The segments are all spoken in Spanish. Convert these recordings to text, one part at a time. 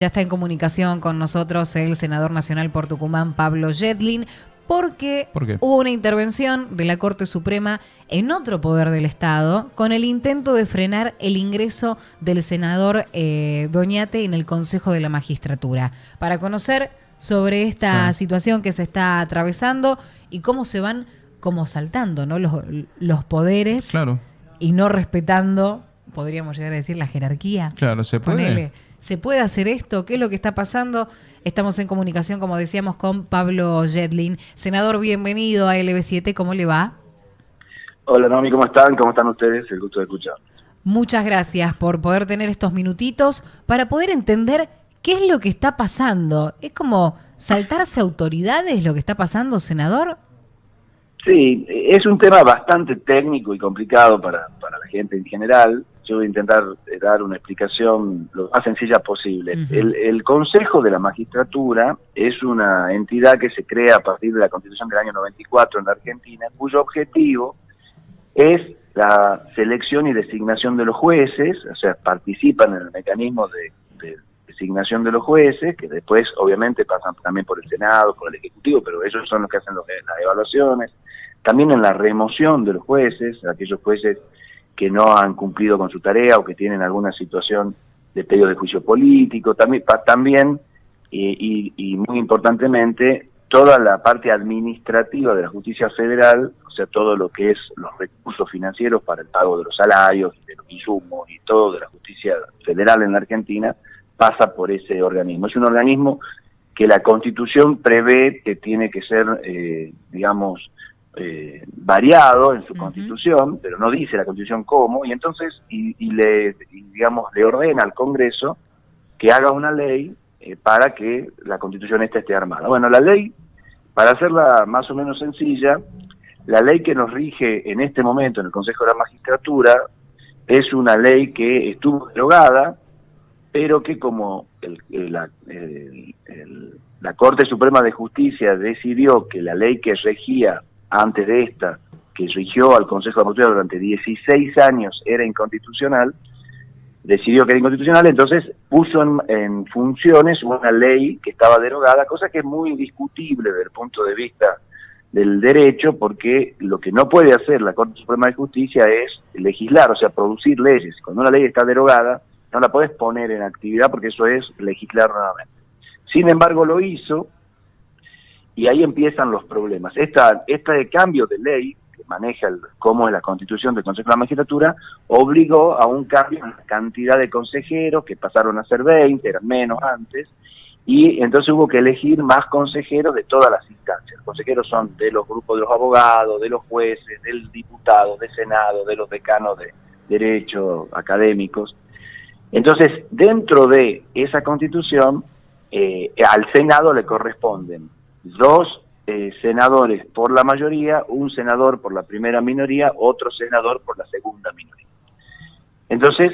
Ya está en comunicación con nosotros el senador nacional por Tucumán, Pablo Yedlin, porque ¿Por qué? hubo una intervención de la Corte Suprema en otro poder del Estado con el intento de frenar el ingreso del senador Doñate en el Consejo de la Magistratura. Para conocer sobre esta situación que se está atravesando y cómo se van como saltando, ¿no? los poderes, Claro. Y no respetando, podríamos llegar a decir, la jerarquía. Claro, ¿se puede? Ponele, ¿se puede hacer esto? ¿Qué es lo que está pasando? Estamos en comunicación, como decíamos, con Pablo Yedlin. Senador, bienvenido a LB7, ¿cómo le va? Hola, Naomi, ¿cómo están? ¿Cómo están ustedes? El gusto de escuchar. Muchas gracias por poder tener estos minutitos para poder entender qué es lo que está pasando. ¿Es como saltarse autoridades lo que está pasando, senador? Sí, es un tema bastante técnico y complicado para la gente en general. Yo voy a intentar dar una explicación lo más sencilla posible. El Consejo de la Magistratura es una entidad que se crea a partir de la Constitución del año 94 en la Argentina, cuyo objetivo es la selección y designación de los jueces, o sea, participan en el mecanismo de designación de los jueces, que después obviamente pasan también por el Senado, por el Ejecutivo, pero ellos son los que hacen las evaluaciones. También en la remoción de los jueces, aquellos jueces que no han cumplido con su tarea o que tienen alguna situación de pedido de juicio político, también y muy importantemente, toda la parte administrativa de la justicia federal, o sea, todo lo que es los recursos financieros para el pago de los salarios, de los insumos y todo de la justicia federal en la Argentina, pasa por ese organismo. Es un organismo que la Constitución prevé que tiene que ser, variado en su Constitución, pero no dice la Constitución cómo, y entonces le ordena al Congreso que haga una ley para que la Constitución esta esté armada. Bueno, la ley, para hacerla más o menos sencilla, la ley que nos rige en este momento en el Consejo de la Magistratura es una ley que estuvo derogada, pero que como la Corte Suprema de Justicia decidió que la ley que regía antes de esta, que rigió al Consejo de la Magistratura durante 16 años, era inconstitucional, decidió que era inconstitucional, entonces puso en funciones una ley que estaba derogada, cosa que es muy discutible desde el punto de vista del derecho, porque lo que no puede hacer la Corte Suprema de Justicia es legislar, o sea, producir leyes. Cuando una ley está derogada, no la podés poner en actividad porque eso es legislar nuevamente. Sin embargo, lo hizo, y ahí empiezan los problemas. Este cambio de ley, que maneja cómo es la constitución del Consejo de la Magistratura, obligó a un cambio en la cantidad de consejeros, que pasaron a ser 20, eran menos antes, y entonces hubo que elegir más consejeros de todas las instancias. Los consejeros son de los grupos de los abogados, de los jueces, del diputado, del Senado, de los decanos de derecho, académicos. Entonces, dentro de esa constitución, al Senado le corresponden 2 senadores por la mayoría, un senador por la primera minoría, otro senador por la segunda minoría. Entonces,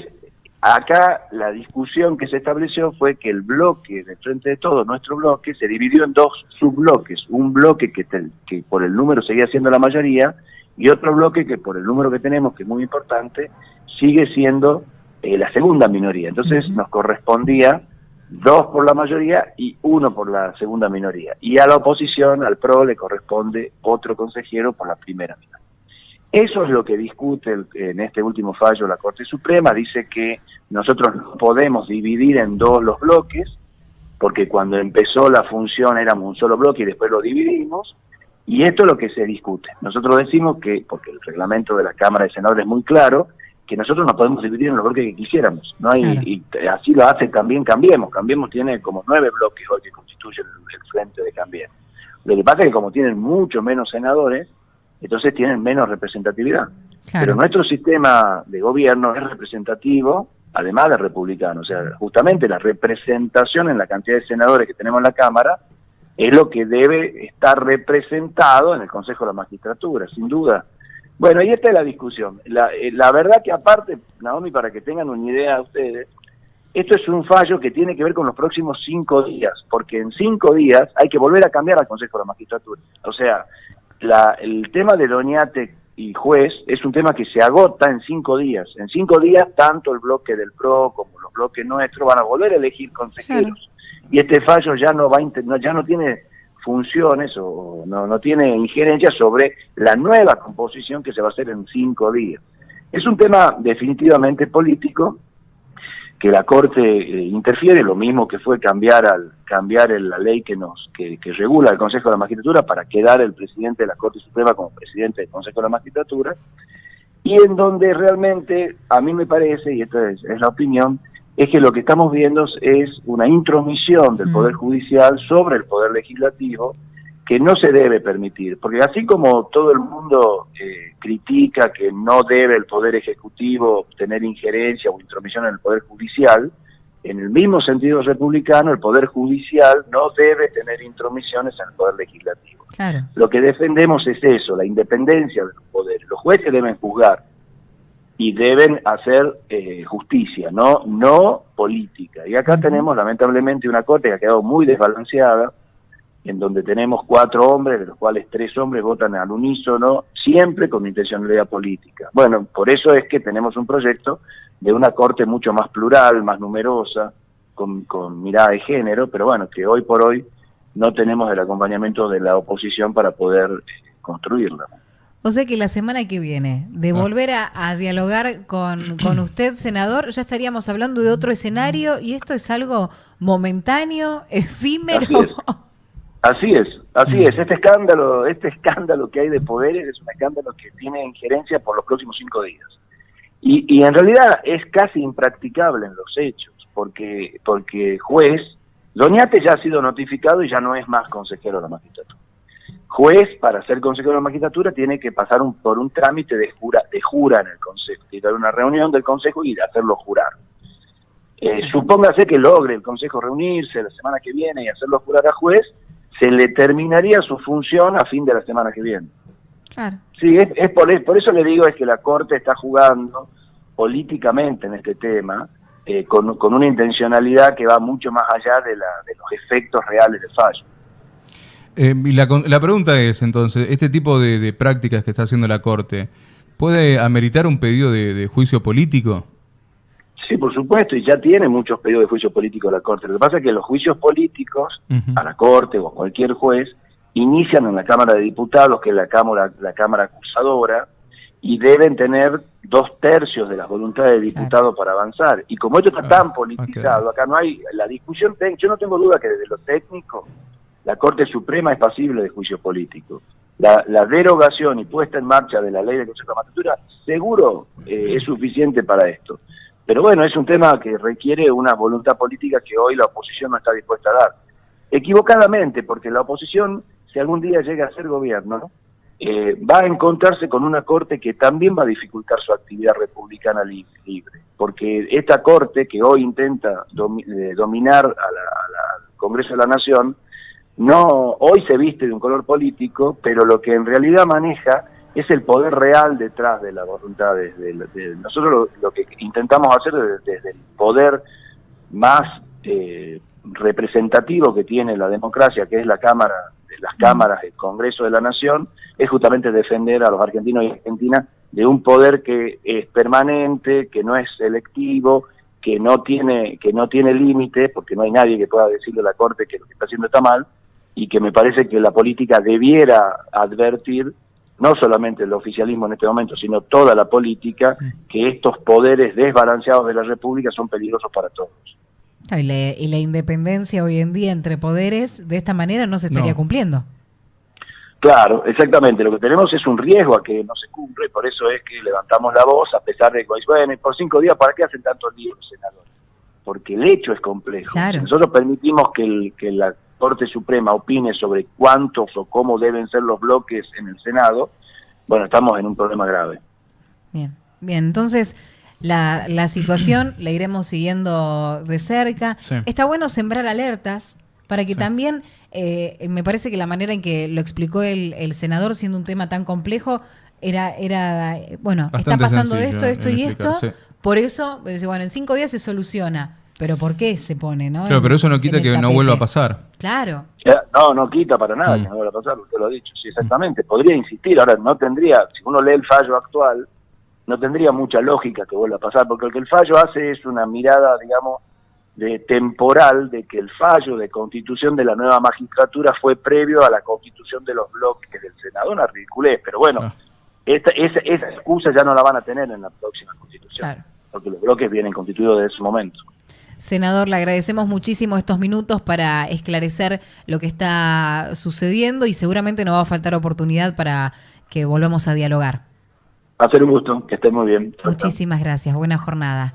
acá la discusión que se estableció fue que el bloque de Frente de Todos, nuestro bloque, se dividió en 2 subbloques. Un bloque que por el número seguía siendo la mayoría, y otro bloque que por el número que tenemos, que es muy importante, sigue siendo la segunda minoría. Entonces nos correspondía 2 por la mayoría y 1 por la segunda minoría. Y a la oposición, al PRO, le corresponde otro consejero por la primera minoría. Eso es lo que discute en este último fallo la Corte Suprema. Dice que nosotros no podemos dividir en 2 los bloques, porque cuando empezó la función éramos un solo bloque y después lo dividimos, y esto es lo que se discute. Nosotros decimos que, porque el reglamento de la Cámara de Senadores es muy claro, que nosotros nos podemos dividir en los bloques que quisiéramos, ¿no? Claro. Y así lo hace también Cambiemos. Cambiemos tiene como 9 bloques hoy que constituyen el frente de Cambiemos. Lo que pasa es que como tienen mucho menos senadores, entonces tienen menos representatividad. Claro. Pero nuestro sistema de gobierno es representativo, además de republicano. O sea, justamente la representación en la cantidad de senadores que tenemos en la Cámara es lo que debe estar representado en el Consejo de la Magistratura, sin duda. Bueno, y esta es la discusión. La verdad que aparte, Naomi, para que tengan una idea ustedes, esto es un fallo que tiene que ver con los próximos 5 días, porque en 5 días hay que volver a cambiar al Consejo de la Magistratura. O sea, el tema de Doñate, y juez es un tema que se agota en 5 días. En 5 días, tanto el bloque del PRO como los bloques nuestros van a volver a elegir consejeros. Claro. Y este fallo ya ya no tiene funciones o no tiene injerencia sobre la nueva composición que se va a hacer en 5 días. Es un tema definitivamente político, que la Corte interfiere, lo mismo que fue cambiar la ley que regula el Consejo de la Magistratura para quedar el presidente de la Corte Suprema como presidente del Consejo de la Magistratura, y en donde realmente, a mí me parece, y esta es la opinión, es que lo que estamos viendo es una intromisión del Poder Judicial sobre el Poder Legislativo, que no se debe permitir, porque así como todo el mundo critica que no debe el Poder Ejecutivo tener injerencia o intromisión en el Poder Judicial, en el mismo sentido republicano, el Poder Judicial no debe tener intromisiones en el Poder Legislativo. Claro. Lo que defendemos es eso, la independencia de los poderes. Los jueces deben juzgar y deben hacer justicia, no política. Y acá tenemos lamentablemente una Corte que ha quedado muy desbalanceada, en donde tenemos 4 hombres, de los cuales 3 hombres votan al unísono, siempre con intencionalidad política. Bueno, por eso es que tenemos un proyecto de una Corte mucho más plural, más numerosa, con mirada de género, pero bueno, que hoy por hoy no tenemos el acompañamiento de la oposición para poder construirla. O sea que la semana que viene, de volver a dialogar con usted, senador, ya estaríamos hablando de otro escenario, y esto es algo momentáneo, efímero. Así es. Este escándalo que hay de poderes es un escándalo que tiene injerencia por los próximos 5 días. Y en realidad es casi impracticable en los hechos, porque juez, Doñate ya ha sido notificado y ya no es más consejero de la magistratura. Juez, para ser consejero de la magistratura, tiene que pasar por un trámite de jura en el consejo, tiene que haber una reunión del consejo y hacerlo jurar. Supóngase que logre el consejo reunirse la semana que viene y hacerlo jurar a juez, se le terminaría su función a fin de la semana que viene. Claro. Sí, es por eso le digo es que la Corte está jugando políticamente en este tema, con una intencionalidad que va mucho más allá de los efectos reales del fallo. Y la pregunta es, entonces, este tipo de prácticas que está haciendo la Corte, ¿puede ameritar un pedido de juicio político? Sí, por supuesto, y ya tiene muchos pedidos de juicio político a la Corte. Lo que pasa es que los juicios políticos a la Corte o a cualquier juez inician en la Cámara de Diputados, que es la Cámara acusadora, y deben tener 2/3 de las voluntades de diputados para avanzar. Y como esto está tan politizado, acá no hay la discusión, yo no tengo duda que desde lo técnico la Corte Suprema es pasible de juicio político. La derogación y puesta en marcha de la ley del Consejo de la Magistratura seguro es suficiente para esto. Pero bueno, es un tema que requiere una voluntad política que hoy la oposición no está dispuesta a dar. Equivocadamente, porque la oposición, si algún día llega a ser gobierno, va a encontrarse con una Corte que también va a dificultar su actividad republicana libre. Porque esta Corte, que hoy intenta dominar al Congreso de la Nación, hoy se viste de un color político, pero lo que en realidad maneja es el poder real detrás de la voluntad de nosotros. Lo que intentamos hacer desde el poder más representativo que tiene la democracia, que es las cámaras del Congreso de la Nación, es justamente defender a los argentinos y argentinas de un poder que es permanente, que no es selectivo, que no tiene límite, porque no hay nadie que pueda decirle a la Corte que lo que está haciendo está mal, y que me parece que la política debiera advertir, no solamente el oficialismo en este momento, sino toda la política, que estos poderes desbalanceados de la República son peligrosos para todos. Y la independencia hoy en día entre poderes, de esta manera no se estaría cumpliendo. Claro, exactamente. Lo que tenemos es un riesgo a que no se cumple, por eso es que levantamos la voz, a pesar de que, bueno, por 5 días, ¿para qué hacen tantos líos, senadores? Porque el hecho es complejo. Claro. Si nosotros permitimos que la Corte Suprema opine sobre cuántos o cómo deben ser los bloques en el Senado, bueno, estamos en un problema grave. Bien, entonces la situación la iremos siguiendo de cerca. Sí. Está bueno sembrar alertas para que también, me parece que la manera en que lo explicó el senador, siendo un tema tan complejo, era bueno, bastante está pasando esto y esto, por eso, bueno, en 5 días se soluciona. Pero ¿por qué se pone, no? Claro, pero eso no quita en el que no tapete. vuelva a pasar. Claro. No quita para nada que no vuelva a pasar, usted lo ha dicho, sí, exactamente. Podría insistir, ahora no tendría, si uno lee el fallo actual, no tendría mucha lógica que vuelva a pasar, porque lo que el fallo hace es una mirada, digamos, de temporal, de que el fallo de constitución de la nueva magistratura fue previo a la constitución de los bloques del Senado, una ridiculez, pero bueno, esa excusa ya no la van a tener en la próxima constitución, Claro. porque los bloques vienen constituidos desde ese momento. Senador, le agradecemos muchísimo estos minutos para esclarecer lo que está sucediendo y seguramente no va a faltar oportunidad para que volvamos a dialogar. Va a ser un gusto, que esté muy bien. Muchísimas gracias, buena jornada.